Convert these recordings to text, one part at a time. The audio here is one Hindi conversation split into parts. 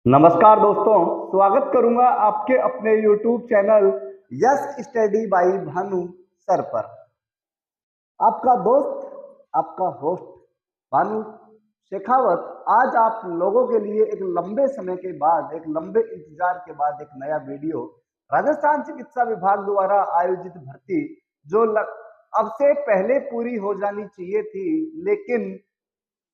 नमस्कार दोस्तों, स्वागत करूंगा आपके अपने YouTube channel yes study by Bhanu sir पर। आपका दोस्त, आपका होस्ट भानु शेखावत आज आप लोगों के लिए एक लंबे समय के बाद, एक लंबे इंतजार के बाद एक नया वीडियो राजस्थान चिकित्सा विभाग द्वारा आयोजित भर्ती जो अब से पहले पूरी हो जानी चाहिए थी, लेकिन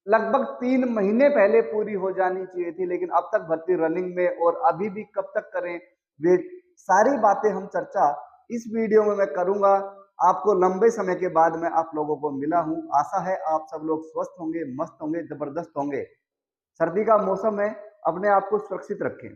लगभग 3 महीने पहले पूरी हो जानी चाहिए थी, लेकिन अब तक भर्ती रनिंग में और अभी भी कब तक करें, वे सारी बातें हम चर्चा इस वीडियो में मैं करूंगा। आपको लंबे समय के बाद मैं आप लोगों को मिला हूं। आशा है आप सब लोग स्वस्थ होंगे, मस्त होंगे, जबरदस्त होंगे। सर्दी का मौसम है, अपने आप को सुरक्षित रखें।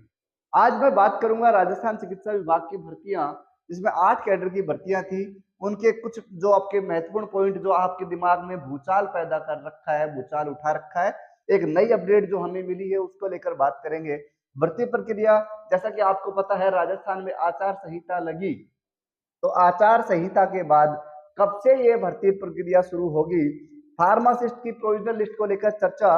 आज मैं बात करूंगा राजस्थान चिकित्सा विभाग की भर्तियां, जिसमें 8 कैडर की भर्तियां थी। उनके कुछ जो आपके महत्वपूर्ण पॉइंट जो आपके दिमाग में भूचाल पैदा कर रखा है, भूचाल उठा रखा है, एक नई अपडेट जो हमें मिली है उसको लेकर बात करेंगे। भर्ती प्रक्रिया, जैसा कि आपको पता है राजस्थान में आचार संहिता लगी, तो आचार संहिता के बाद कब से ये भर्ती प्रक्रिया शुरू होगी, फार्मासिस्ट की प्रोविजनल लिस्ट को लेकर चर्चा,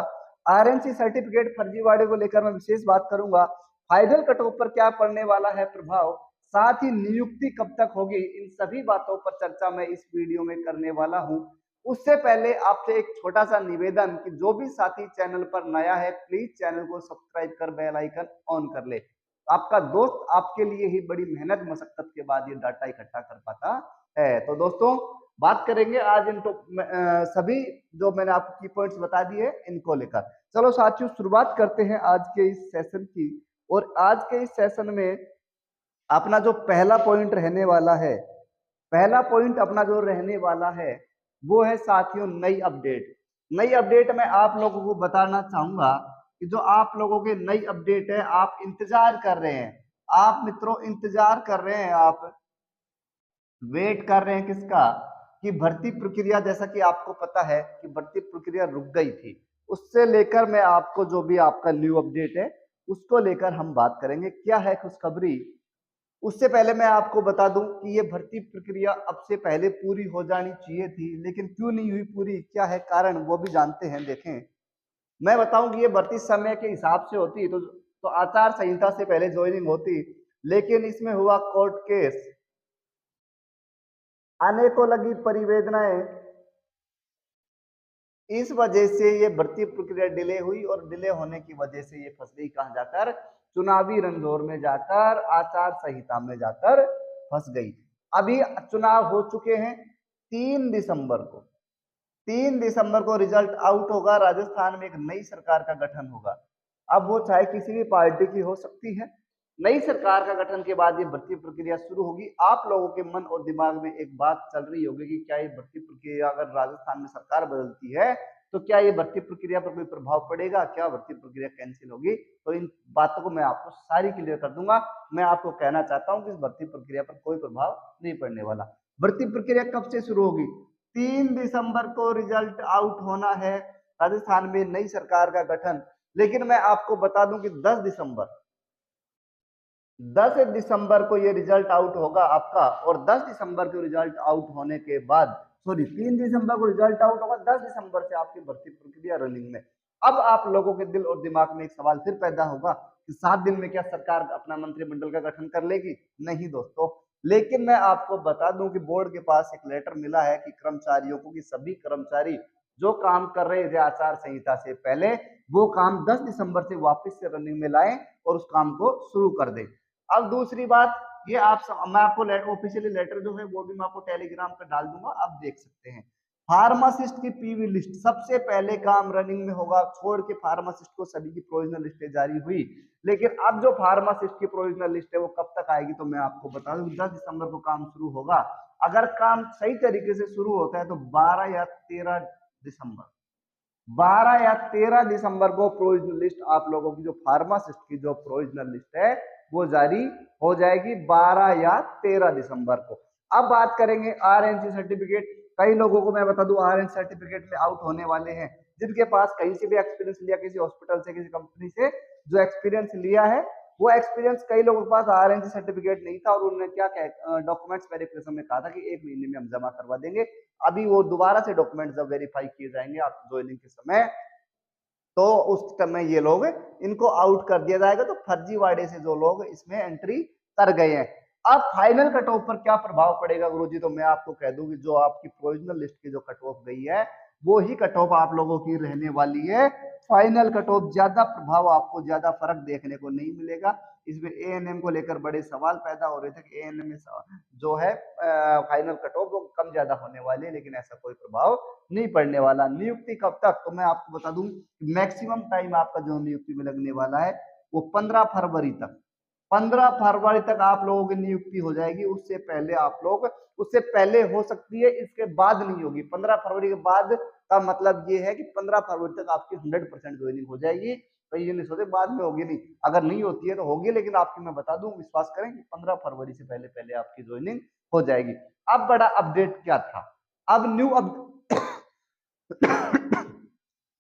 आरएनसी सर्टिफिकेट फर्जीवाड़े को लेकर मैं विशेष बात करूंगा, फाइनल कट ऑफ पर क्या पड़ने वाला है प्रभाव, साथ ही नियुक्ति कब तक होगी, इन सभी बातों पर चर्चा मैं इस वीडियो में करने वाला हूं। उससे पहले आपसे एक छोटा सा निवेदन कि जो भी साथी चैनल पर नया है प्लीज चैनल को सब्सक्राइब कर बेल आइकन ऑन कर ले। आपका दोस्त आपके लिए ही बड़ी मेहनत मशक्कत के बाद ये डाटा इकट्ठा कर पाता है। तो दोस्तों, बात करेंगे आज इन सभी जो मैंने आपको की पॉइंट्स बता दिए इनको लेकर। चलो साथियों, शुरुआत करते हैं आज के इस सेशन की। और आज के इस सेशन में अपना जो पहला पॉइंट रहने वाला है, पहला पॉइंट अपना जो रहने वाला है वो है साथियों नई अपडेट। नई अपडेट मैं आप लोगों को बताना चाहूंगा कि जो आप लोगों के नई अपडेट है, आप इंतजार कर रहे हैं, आप मित्रों इंतजार कर रहे हैं, आप वेट कर रहे हैं किसका, कि भर्ती प्रक्रिया, जैसा कि आपको पता है कि भर्ती प्रक्रिया रुक गई थी, उससे लेकर मैं आपको जो भी आपका न्यू अपडेट है उसको लेकर हम बात करेंगे। क्या है खुशखबरी, उससे पहले मैं आपको बता दूं कि ये भर्ती प्रक्रिया अब से पहले पूरी हो जानी चाहिए थी, लेकिन क्यों नहीं हुई पूरी, क्या है कारण, वो भी जानते हैं। देखें, मैं बताऊं कि ये भर्ती समय के हिसाब से होती तो आचार संहिता से पहले ज्वाइनिंग होती, लेकिन इसमें हुआ कोर्ट केस, आने को लगी परिवेदनाएं, इस वजह से ये भर्ती प्रक्रिया डिले हुई और डिले होने की वजह से ये फंस गई कहां जाकर, चुनावी रंगदौर में जाकर, आचार संहिता में जाकर फंस गई। अभी चुनाव हो चुके हैं, 3 दिसंबर को, 3 दिसंबर को रिजल्ट आउट होगा, राजस्थान में एक नई सरकार का गठन होगा। अब वो चाहे किसी भी पार्टी की हो सकती है। नई सरकार का गठन के बाद ये भर्ती प्रक्रिया शुरू होगी। आप लोगों के मन और दिमाग में एक बात चल रही होगी कि क्या ये भर्ती प्रक्रिया, अगर राजस्थान में सरकार बदलती है तो क्या ये भर्ती प्रक्रिया पर कोई प्रभाव पड़ेगा, क्या भर्ती प्रक्रिया कैंसिल होगी? तो इन बातों को मैं आपको सारी क्लियर कर दूंगा। मैं आपको कहना चाहता हूं कि इस भर्ती प्रक्रिया पर कोई प्रभाव नहीं पड़ने वाला। भर्ती प्रक्रिया कब से शुरू होगी? 3 दिसंबर को रिजल्ट आउट होना है, राजस्थान में नई सरकार का गठन। लेकिन मैं आपको बता दूं कि 10 दिसंबर को ये रिजल्ट आउट होगा आपका, और 10 दिसंबर को रिजल्ट आउट होने के बाद, सॉरी 3 दिसंबर को रिजल्ट आउट होगा, 10 दिसंबर से आपकी भर्ती प्रक्रिया रनिंग में। अब आप लोगों के दिल और दिमाग में एक सवाल फिर पैदा होगा कि 7 दिन में क्या सरकार अपना मंत्रिमंडल का गठन कर लेगी? नहीं दोस्तों, लेकिन मैं आपको बता दूं कि बोर्ड के पास एक लेटर मिला है कि कर्मचारियों को, कि सभी कर्मचारी जो काम कर रहे थे आचार संहिता से पहले, वो काम 10 दिसंबर से वापस से रनिंग में लाएं और उस काम को शुरू कर दें। अब दूसरी बात, ये मैं आपको ऑफिशियली लेटर जो है वो भी मैं आपको टेलीग्राम पर डाल दूंगा, आप देख सकते हैं। फार्मासिस्ट की पीवी लिस्ट सबसे पहले काम रनिंग में होगा, छोड़ के फार्मासिस्ट को सभी की प्रोविजनल लिस्टें जारी हुई, लेकिन अब जो फार्मासिस्ट की प्रोविजनल लिस्ट है वो कब तक आएगी, तो मैं आपको बता दूं 10 दिसंबर को काम शुरू होगा। अगर काम सही तरीके से शुरू होता है तो 12 या 13 दिसंबर, 12 या 13 दिसंबर को प्रोविजनल लिस्ट आप लोगों की, जो फार्मासिस्ट की जो प्रोविजनल लिस्ट है वो जारी हो जाएगी 12 या 13 दिसंबर को। अब बात करेंगे आरएनसी सर्टिफिकेट। कई लोगों को मैं बता दूं आरएनसी सर्टिफिकेट में आउट होने वाले हैं, जिनके पास कहीं से भी एक्सपीरियंस लिया, किसी हॉस्पिटल से, किसी कंपनी से जो एक्सपीरियंस लिया है, वो एक्सपीरियंस कई लोगों के पास आरएनसी सर्टिफिकेट नहीं था और उन्होंने क्या डॉक्यूमेंट्स वेरिफिकेशन में कहा था कि 1 महीने में हम जमा करवा देंगे। अभी वो दोबारा से डॉक्यूमेंट जब वेरीफाई किए जाएंगे आप ज्वाइनिंग के समय, तो उस समय ये लोग इनको आउट कर दिया जाएगा। तो फर्जीवाड़े से जो लोग इसमें एंट्री कर गए हैं, अब फाइनल कट ऑफ पर क्या प्रभाव पड़ेगा गुरुजी, तो मैं आपको कह दूं कि जो आपकी प्रोविजनल लिस्ट की जो कट ऑफ गई है वो ही कट ऑफ आप लोगों की रहने वाली है। फाइनल कट ऑफ ज्यादा प्रभाव, आपको ज्यादा फर्क देखने को नहीं मिलेगा। इसमें एएनएम को लेकर बड़े सवाल पैदा हो रहे थे कि एएनएम में जो है फाइनल कट ऑफ वो कम ज्यादा होने वाली है, लेकिन ऐसा कोई प्रभाव नहीं पड़ने वाला। नियुक्ति कब तक, तो मैं आपको बता दूं मैक्सिमम टाइम आपका जो नियुक्ति में लगने वाला है वो 15 फरवरी तक, 15 फरवरी तक आप लोगों की नियुक्ति हो जाएगी। उससे पहले आप लोग, उससे पहले हो सकती है, इसके बाद नहीं होगी। 15 फरवरी के बाद का मतलब ये है कि 15 फरवरी तक आपकी 100% ज्वाइनिंग हो जाएगी। तो ये नहीं सोचे बाद में होगी, नहीं, अगर नहीं होती है तो होगी, लेकिन आपकी मैं बता दूं, विश्वास करें कि 15 फरवरी से पहले पहले आपकी ज्वाइनिंग हो जाएगी। अब बड़ा अपडेट क्या था, अब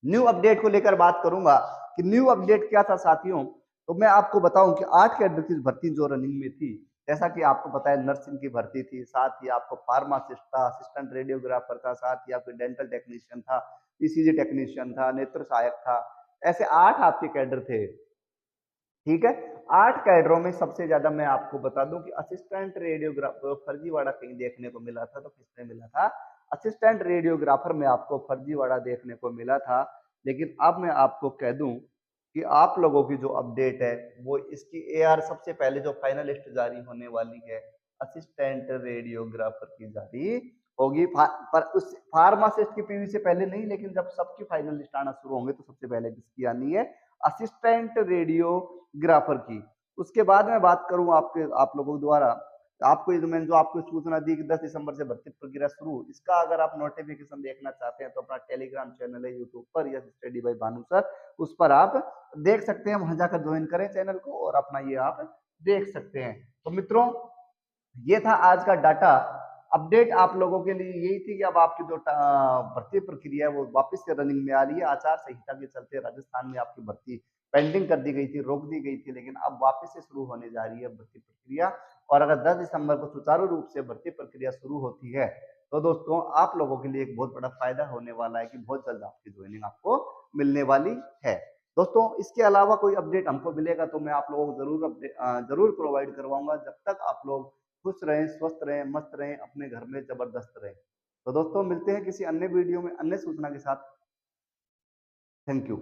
न्यू अपडेट को लेकर बात करूंगा कि न्यू अपडेट क्या था साथियों। तो मैं आपको बताऊं कि 8 कैडर की भर्ती जो रनिंग में थी, जैसा कि आपको पता है नर्सिंग की भर्ती थी, साथ ही आपको फार्मासिस्ट था, असिस्टेंट रेडियोग्राफर था, साथ ही आपके डेंटल टेक्नीशियन था, ईसीजी टेक्नीशियन था, नेत्र सहायक था, ऐसे 8 आपके कैडर थे। ठीक है, 8 कैडरों में सबसे ज्यादा मैं आपको बता दूं कि असिस्टेंट रेडियोग्राफर फर्जीवाड़ा कहीं देखने को मिला था, तो किसने मिला था, असिस्टेंट रेडियोग्राफर में आपको फर्जीवाड़ा देखने को मिला था। लेकिन अब मैं आपको कह दूं कि आप लोगों की जो अपडेट है वो इसकी एआर सबसे पहले जो फाइनल लिस्ट जारी होने वाली है असिस्टेंट रेडियोग्राफर की जारी होगी। पर उस फार्मासिस्ट की पीवी से पहले नहीं, लेकिन जब सबकी फाइनल लिस्ट आना शुरू होंगे तो सबसे पहले किसकी आनी है, असिस्टेंट रेडियोग्राफर की। उसके बाद में बात करूं आप लोगों द्वारा आपको मैंने जो आपको सूचना दी कि 10 दिसंबर से भर्ती प्रक्रिया शुरू, इसका अगर आप नोटिफिकेशन देखना चाहते हैं तो अपना टेलीग्राम चैनल है यूट्यूब पर, yes study bye Bhanu sir, उस पर आप देख सकते हैं, वहां जाकर ज्वाइन करें चैनल को और अपना ये आप देख सकते हैं। तो मित्रों ये था आज का डाटा अपडेट आप लोगों के लिए, यही थी कि अब आपकी जो भर्ती प्रक्रिया है वो वापस से रनिंग में आ रही है। आचार संहिता के चलते राजस्थान में आपकी भर्ती पेंडिंग कर दी गई थी, रोक दी गई थी, लेकिन अब वापस से शुरू होने जा रही है भर्ती प्रक्रिया। और अगर 10 दिसंबर को सुचारू रूप से भर्ती प्रक्रिया शुरू होती है तो दोस्तों आप लोगों के लिए एक बहुत बड़ा फायदा होने वाला है कि बहुत जल्द आपकी ज्वाइनिंग आपको मिलने वाली है। दोस्तों इसके अलावा कोई अपडेट हमको मिलेगा तो मैं आप लोगों को जरूर प्रोवाइड करवाऊंगा। जब तक आप लोग खुश रहें, स्वस्थ रहें, मस्त रहें, अपने घर में जबरदस्त रहें। तो दोस्तों मिलते हैं किसी अन्य वीडियो में अन्य सूचना के साथ। Thank you.